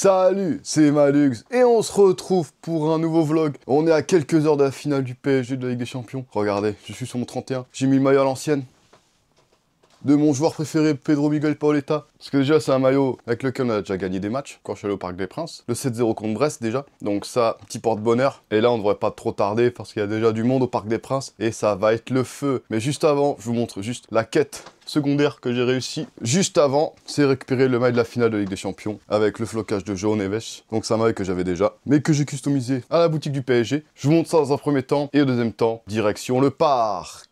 Salut, c'est Malux et on se retrouve pour un nouveau vlog. On est à quelques heures de la finale du PSG de la Ligue des Champions. Regardez, je suis sur mon 31. J'ai mis le maillot à l'ancienne de mon joueur préféré, Pedro Miguel Paoletta. Parce que déjà, c'est un maillot avec lequel on a déjà gagné des matchs quand je suis allé au Parc des Princes. Le 7-0 contre Brest déjà. Donc ça, petit porte-bonheur. Et là, on devrait pas trop tarder parce qu'il y a déjà du monde au Parc des Princes. Et ça va être le feu. Mais juste avant, je vous montre juste la quête secondaire que j'ai réussi. Juste avant, c'est récupérer le maillot de la finale de Ligue des Champions avec le flocage de João Neves. Donc c'est un maillot que j'avais déjà, mais que j'ai customisé à la boutique du PSG. Je vous montre ça dans un premier temps. Et au deuxième temps, direction le parc.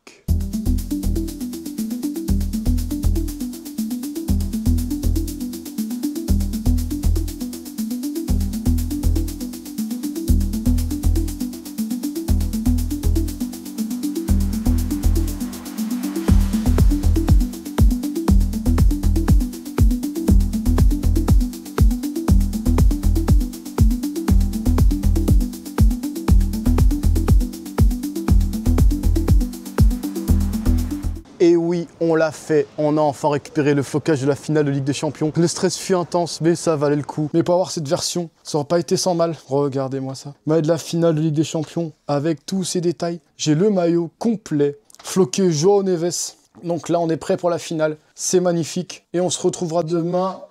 Et oui, on l'a fait, on a enfin récupéré le flocage de la finale de Ligue des Champions. Le stress fut intense, mais ça valait le coup. Mais pour avoir cette version, ça n'aurait pas été sans mal. Regardez-moi ça. Maillot de la finale de Ligue des Champions, avec tous ces détails. J'ai le maillot complet, floqué João Neves. Donc là, on est prêt pour la finale. C'est magnifique. Et on se retrouvera demain.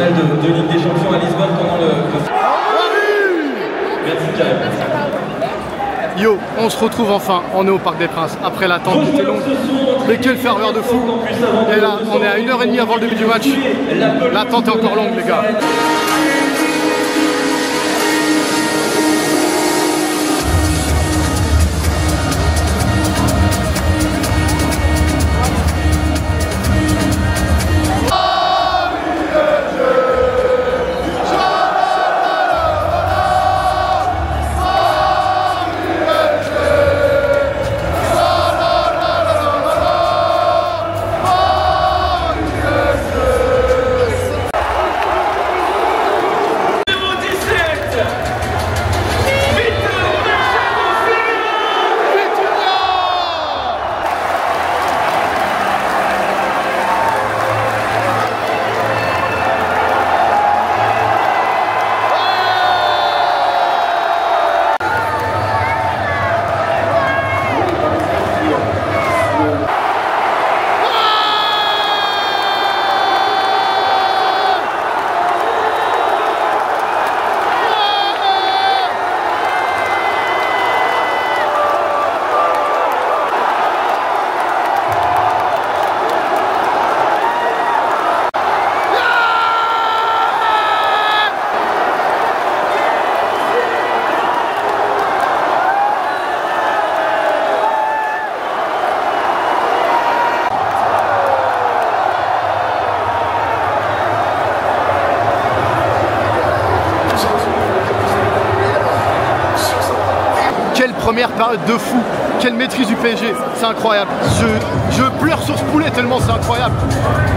De Ligue des Champions à Lisbonne pendant le... Merci Karim. Yo, on se retrouve enfin, on est au Parc des Princes, après l'attente était longue, mais quelle ferveur de fou. Et là, on est à 1h30 avant le début du match, l'attente est encore longue les gars. Quelle première période de fou, quelle maîtrise du PSG, c'est incroyable. Je pleure sur ce poulet tellement c'est incroyable.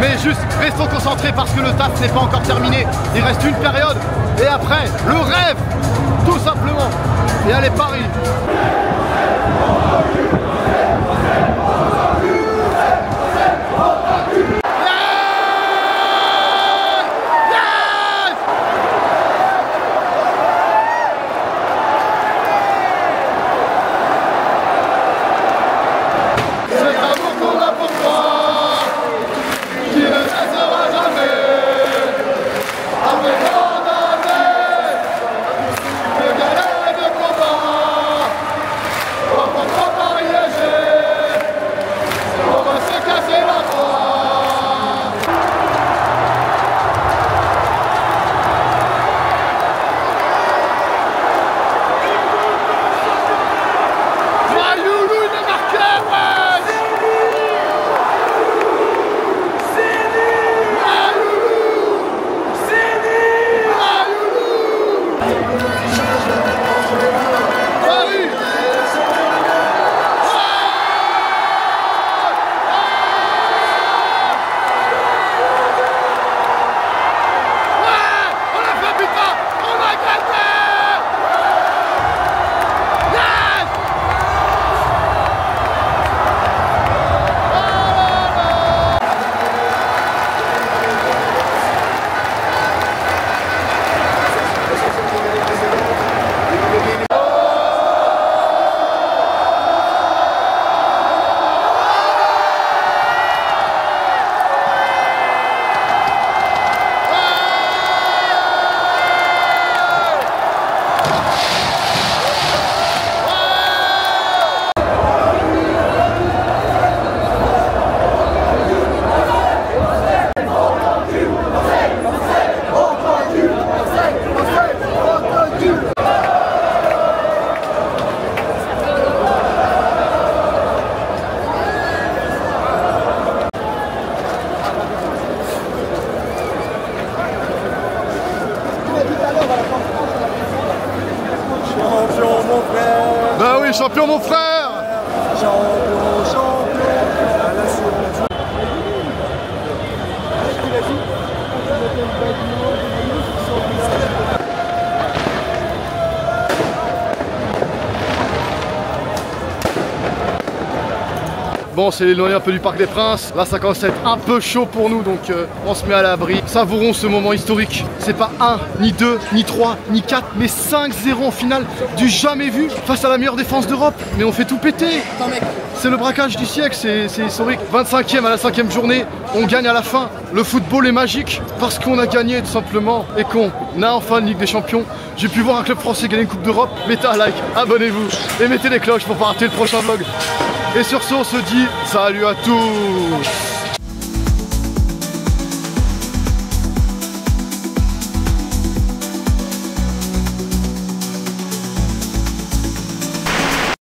Mais juste, restons concentrés parce que le taf n'est pas encore terminé. Il reste une période et après, le rêve, tout simplement. Et allez Paris. Champions, mon frère. Bon, c'est l'éloigné un peu du Parc des Princes. Là, ça commence à être un peu chaud pour nous, donc on se met à l'abri. Savourons ce moment historique. C'est pas 1, ni 2, ni 3, ni 4, mais 5-0 en finale, du jamais vu, face à la meilleure défense d'Europe. Mais on fait tout péter. C'est le braquage du siècle, c'est historique. 25e à la 5e journée, on gagne à la fin. Le football est magique parce qu'on a gagné tout simplement et qu'on a enfin une Ligue des Champions. J'ai pu voir un club français gagner une Coupe d'Europe. Mettez un like, abonnez-vous et mettez les cloches pour pas rater le prochain vlog. Et sur ce, on se dit salut à tous.